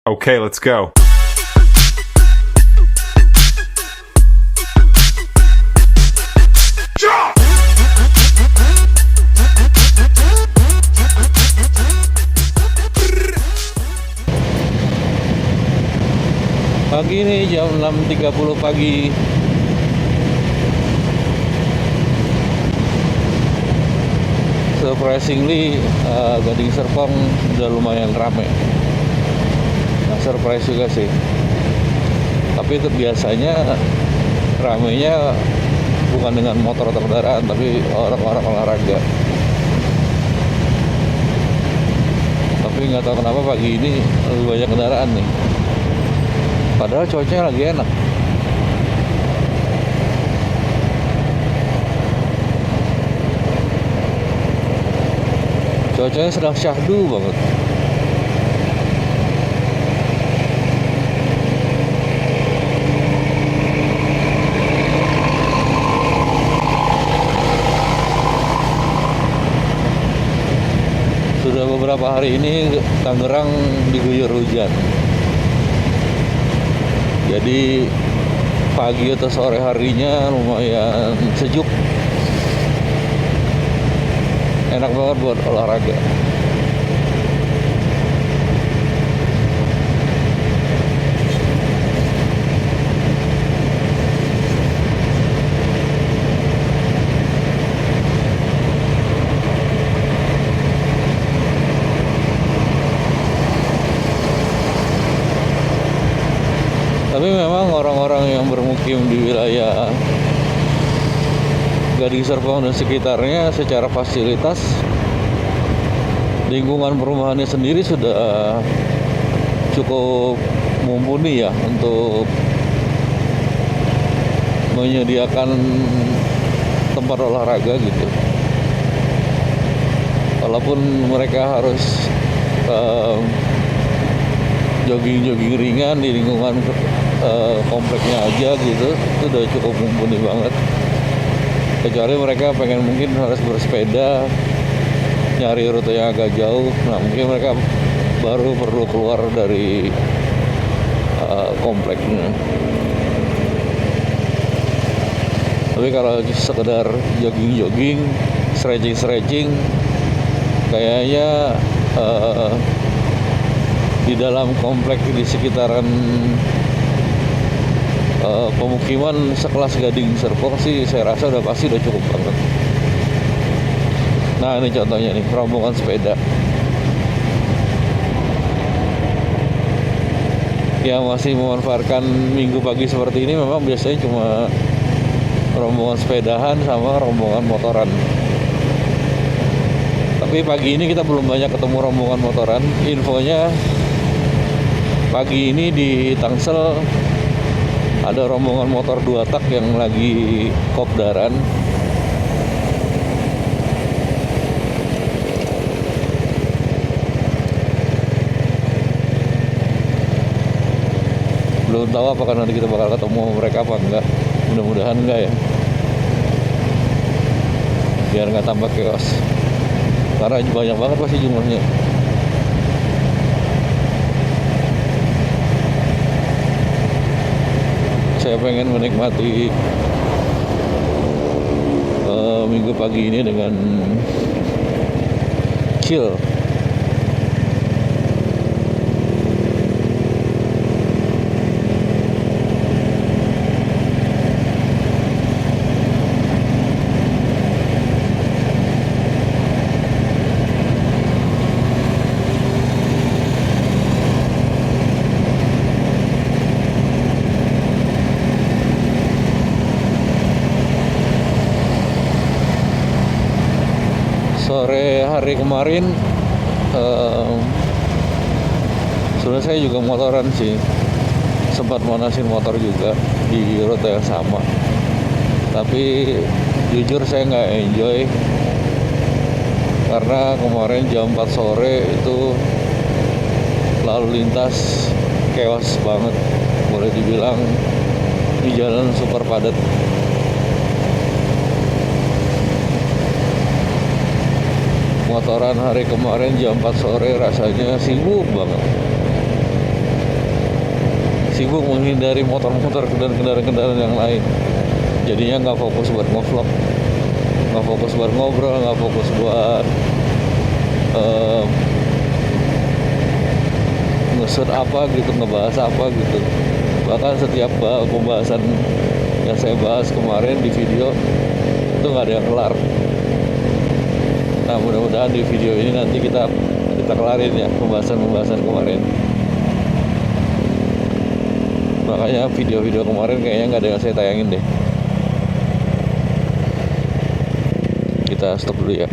Okay, let's go. Pagi ini jam 6.30 pagi. Surprisingly, Gading Serpong udah lumayan rame. Nah, surprise juga sih. Tapi itu biasanya ramenya bukan dengan motor atau kendaraan, tapi orang-orang olahraga. Tapi nggak tahu kenapa pagi ini lebih banyak kendaraan nih. Padahal cuacanya lagi enak. Cuacanya sedang syahdu banget. Sudah beberapa hari ini Tangerang diguyur hujan. Jadi pagi atau sore harinya lumayan sejuk. Enak banget buat olahraga. Tapi memang orang-orang yang bermukim di wilayah Gading Serpong dan sekitarnya secara fasilitas lingkungan perumahannya sendiri sudah cukup mumpuni ya untuk menyediakan tempat olahraga gitu. Walaupun mereka harus jogging-jogging ringan di lingkungan kompleknya aja gitu, itu udah cukup mumpuni banget. Kecuali mereka pengen mungkin harus bersepeda nyari rute yang agak jauh, nah mungkin mereka baru perlu keluar dari kompleknya. Tapi kalau sekedar jogging-jogging, stretching-stretching, kayaknya di dalam komplek di sekitaran pemukiman sekelas Gading Serpong sih saya rasa udah pasti udah cukup banget. Nah ini contohnya nih, rombongan sepeda yang masih memanfaatkan minggu pagi seperti ini. Memang biasanya cuma rombongan sepedahan sama rombongan motoran. Tapi pagi ini kita belum banyak ketemu rombongan motoran. Infonya pagi ini di Tangsel ada rombongan motor 2 tak yang lagi kopdaran. Belum tahu apakah nanti kita bakal ketemu mereka apa enggak. Mudah-mudahan enggak ya, biar nggak tambah chaos, karena banyak banget pasti jumlahnya. Saya pengen menikmati minggu pagi ini dengan chill. Sore hari kemarin sebenarnya saya juga motoran sih, sempat manasin motor juga di rute yang sama. Tapi jujur saya nggak enjoy karena kemarin jam 4 sore itu lalu lintas chaos banget, boleh dibilang di jalan super padat. Motoran hari kemarin jam 4 sore rasanya sibuk banget. sibuk menghindari motor-motor dan kendaraan-kendaraan yang lain. Jadinya nggak fokus buat ngevlog, nggak fokus buat ngobrol, nggak fokus buat nge-shoot apa gitu, ngebahas apa gitu. Bahkan setiap pembahasan yang saya bahas kemarin di video itu nggak ada yang kelar. Nah, mudah-mudahan di video ini nanti kita kelarin ya pembahasan kemarin. Makanya video-video kemarin kayaknya nggak ada yang saya tayangin deh. Kita stop dulu ya.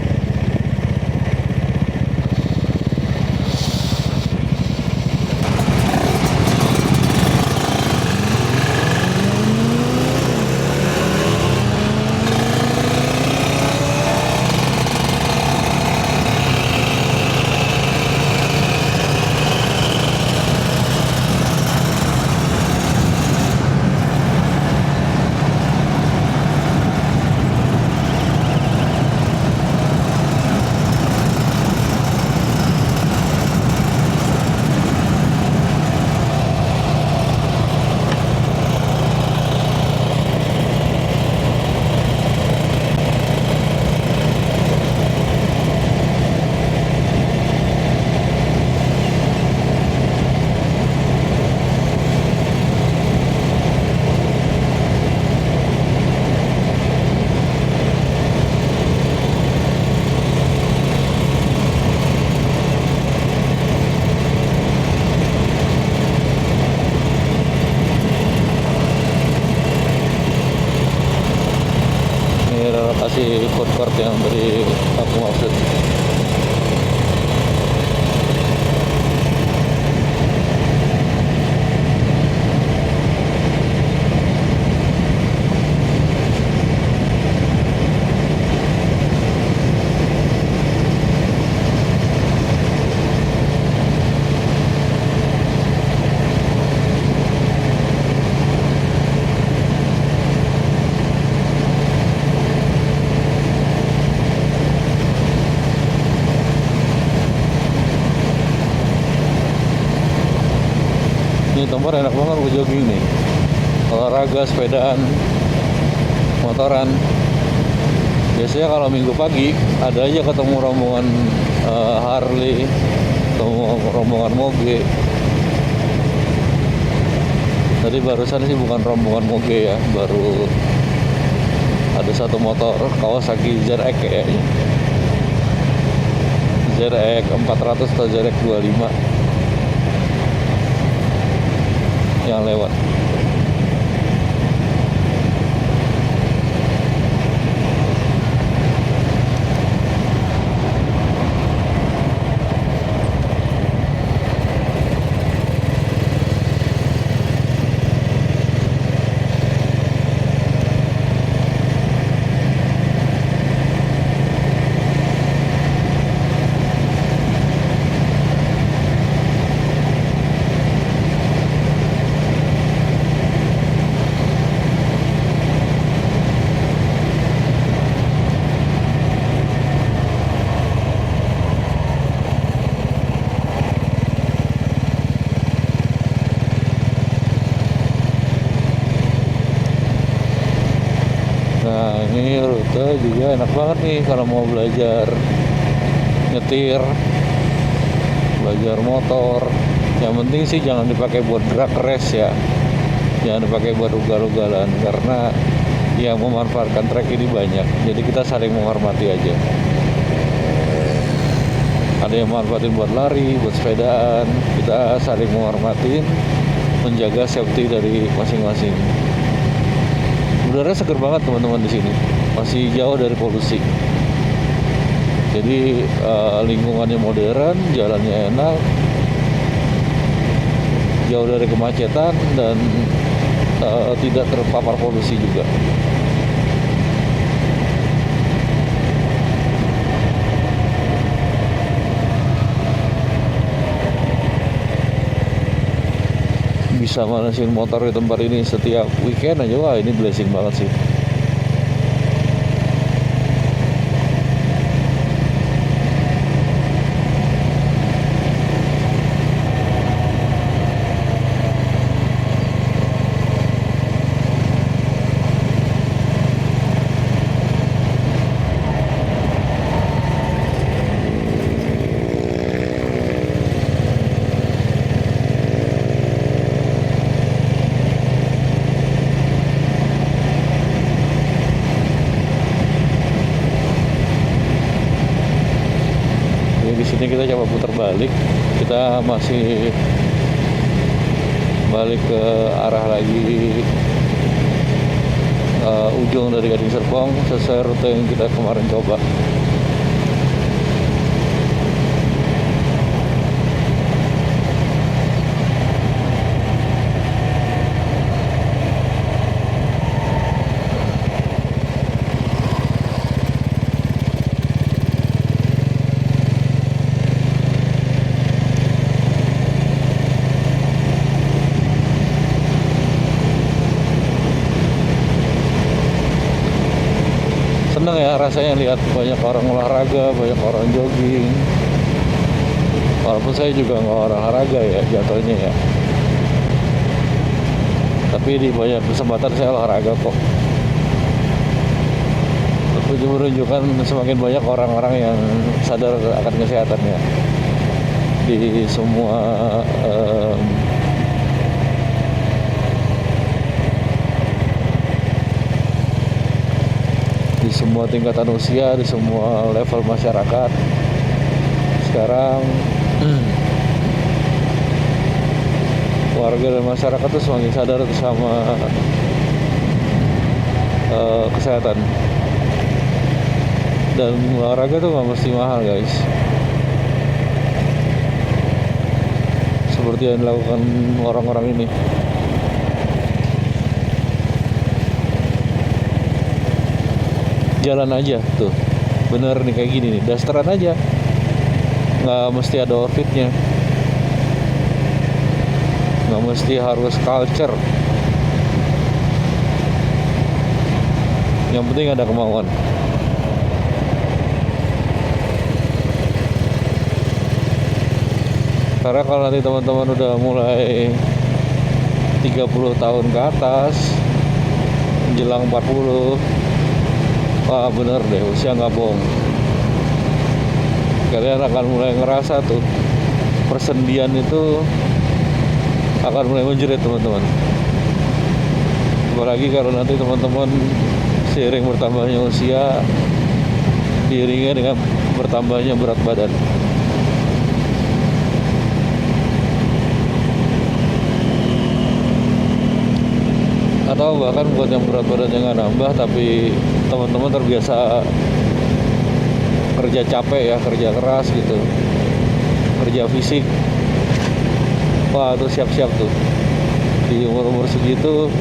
Food court yang tadi aku maksud. Ini tempat enak banget buat jogging nih, olahraga, sepedaan, motoran. Biasanya kalau minggu pagi ada aja ketemu rombongan Harley, ketemu rombongan moge. Tadi barusan sih bukan rombongan moge ya, baru ada satu motor Kawasaki ZX kayaknya, ZX 400 atau ZX 25 yang lewat. Nah, ini rute juga enak banget nih kalau mau belajar nyetir, belajar motor. Yang penting sih jangan dipakai buat drag race ya, jangan dipakai buat ugal-ugalan, karena yang memanfaatkan trek ini banyak. Jadi kita saling menghormati aja. Ada yang manfaatin buat lari, buat sepedaan. Kita saling menghormatin, menjaga safety dari masing-masing. Udara seger banget teman-teman di sini, masih jauh dari polusi. Jadi lingkungannya modern, jalannya enak, jauh dari kemacetan dan tidak terpapar polusi juga. Bisa manasin motor di tempat ini setiap weekend aja, wah ini blessing banget sih. kita masih balik ke arah lagi ujung dari Gading Serpong sesuai rute yang kita kemarin coba. Seneng ya rasanya lihat banyak orang olahraga, banyak orang jogging. Walaupun saya juga nggak olahraga ya jatuhnya ya. Tapi di banyak kesempatan saya olahraga kok. Tapi menunjukkan semakin banyak orang-orang yang sadar akan kesehatannya di semua di semua tingkatan usia, di semua level masyarakat. Sekarang warga dan masyarakat tuh semakin sadar sama kesehatan. Dan olahraga tuh nggak mesti mahal guys. Seperti yang dilakukan orang-orang ini. Jalan aja tuh, bener nih kayak gini nih, dasteran aja, nggak mesti ada outfitnya, nggak mesti harus culture, yang penting ada kemauan. Karena kalau nanti teman-teman udah mulai 30 tahun ke atas menjelang 40, wah bener deh, usia nggak bohong. Kalian akan mulai ngerasa tuh persendian itu akan mulai menjerit teman-teman. Apalagi kalau nanti teman-teman seiring bertambahnya usia diiringi dengan bertambahnya berat badan. Atau bahkan buat yang berat badannya nggak nambah, tapi teman-teman terbiasa kerja capek ya, kerja keras gitu, kerja fisik, wah tuh siap-siap tuh di umur-umur segitu.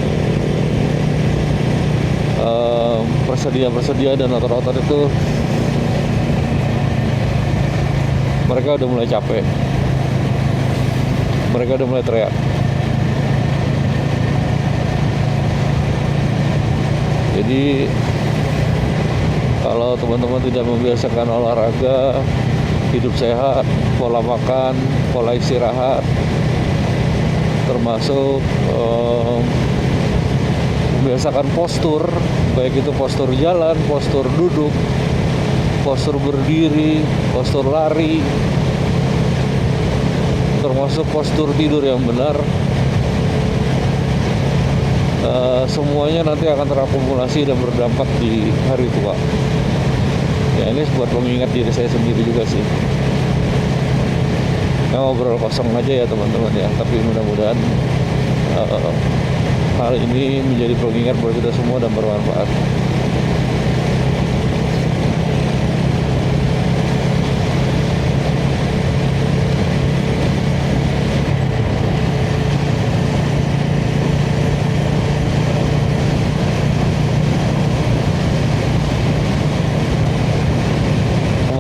Persedia dan otot-otot itu mereka udah mulai capek, mereka udah mulai teriak. Jadi kalau teman-teman tidak membiasakan olahraga, hidup sehat, pola makan, pola istirahat, termasuk membiasakan postur, baik itu postur jalan, postur duduk, postur berdiri, postur lari, termasuk postur tidur yang benar. Semuanya nanti akan terakumulasi dan berdampak di hari tua. Ya ini buat mengingat diri saya sendiri juga sih. Nah, ngobrol kosong aja ya teman-teman ya. Tapi mudah-mudahan hal ini menjadi pengingat buat kita semua dan bermanfaat.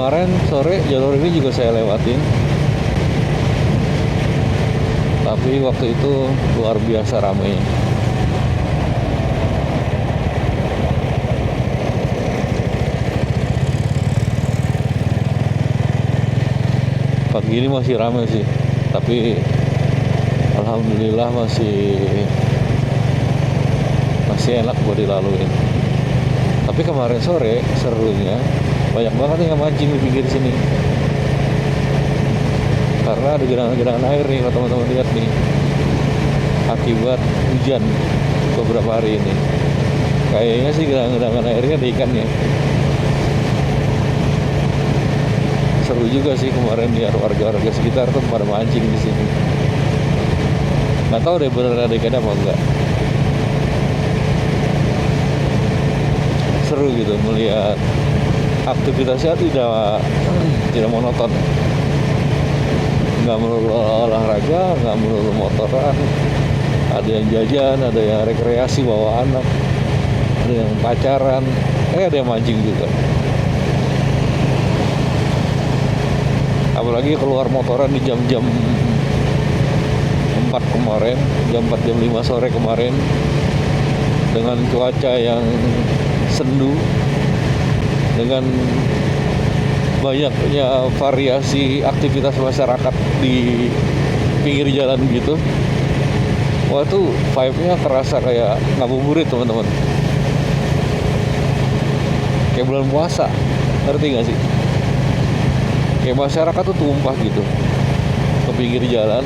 Kemarin sore jalur ini juga saya lewatin, tapi waktu itu luar biasa ramai. Pagi ini masih ramai sih, tapi alhamdulillah masih enak buat dilaluin. Tapi kemarin sore serunya banyak banget yang mancing di pinggir sini, karena ada genangan-genangan air nih kalau teman-teman lihat nih, akibat hujan beberapa hari ini. Kayaknya sih genangan-genangan airnya ada ikannya. seru juga sih kemarin lihat warga-warga sekitar tuh pada mancing di sini. Nggak tahu deh beneran ada ikan apa enggak. Seru gitu melihat aktivitasnya tidak monoton, nggak melulu olahraga, nggak melulu motoran, ada yang jajan, ada yang rekreasi bawa anak, ada yang pacaran, ada yang mancing juga. Apalagi keluar motoran di jam-jam 4 kemarin, jam 4 jam 5 sore kemarin, dengan cuaca yang sendu, dengan banyaknya variasi aktivitas masyarakat di pinggir jalan gitu. Wah tuh vibe-nya kerasa kayak ngabuburit teman-teman, kayak bulan puasa, ngerti gak sih? Kayak masyarakat tuh tumpah gitu ke pinggir jalan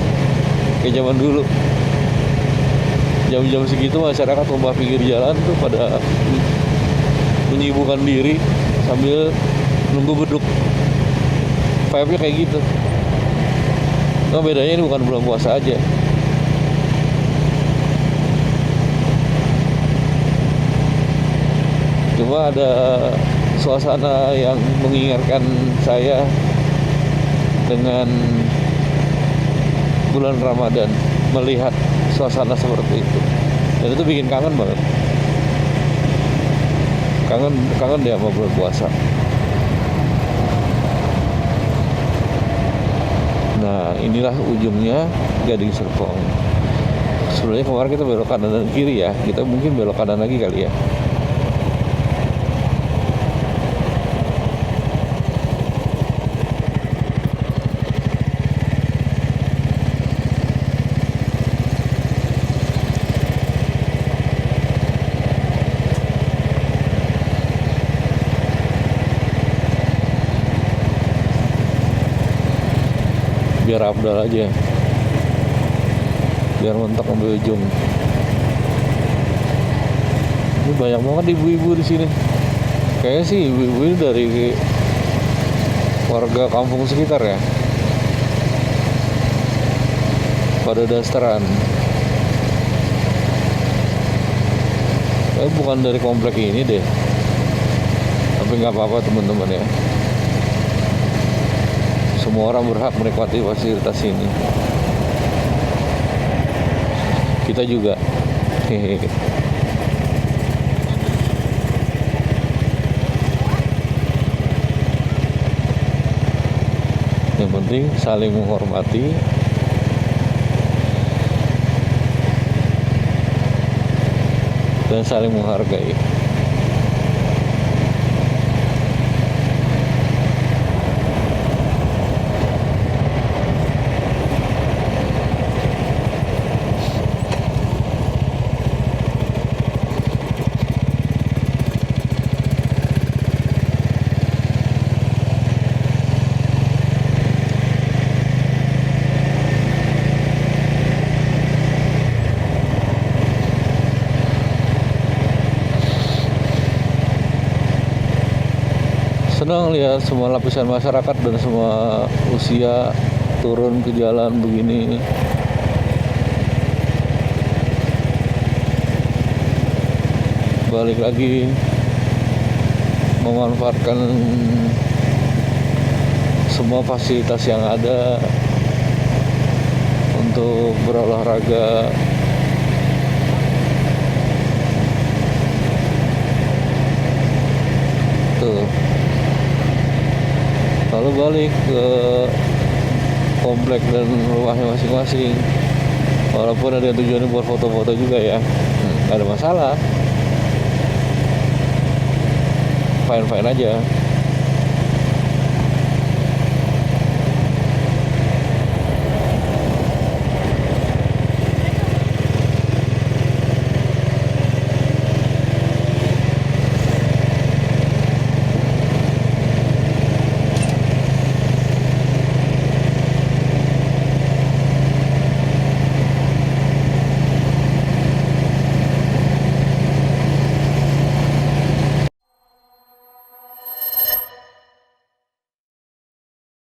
kayak zaman dulu. Jam-jam segitu masyarakat tumpah pinggir jalan tuh pada menyibukkan diri sambil nunggu beduk. Vibe-nya kayak gitu. Nah bedanya ini bukan bulan puasa aja. Cuma ada suasana yang mengingatkan saya dengan bulan Ramadan, melihat suasana seperti itu, dan itu bikin kangen banget. Kangen deh sama bulan puasa. Nah inilah ujungnya Gading Serpong. Sebenarnya kemarin kita belok kanan dan kiri ya, kita mungkin belok kanan lagi kali ya. Biar Abdal aja, biar mentok ambil ujung. Ini banyak banget ibu-ibu di sini. Kayaknya sih ibu-ibu ini dari warga kampung sekitar ya, pada dasteran. Bukan dari komplek ini deh, tapi nggak apa-apa teman-teman ya. Semua orang berhak menikmati fasilitas ini. Kita juga. Hehehe. Yang penting saling menghormati, dan saling menghargai. Senang lihat semua lapisan masyarakat dan semua usia turun ke jalan begini. Balik lagi memanfaatkan semua fasilitas yang ada untuk berolahraga. Tuh. Lalu balik ke komplek dan rumahnya masing-masing. Walaupun ada tujuannya buat foto-foto juga ya, nggak ada masalah, fine-fine aja.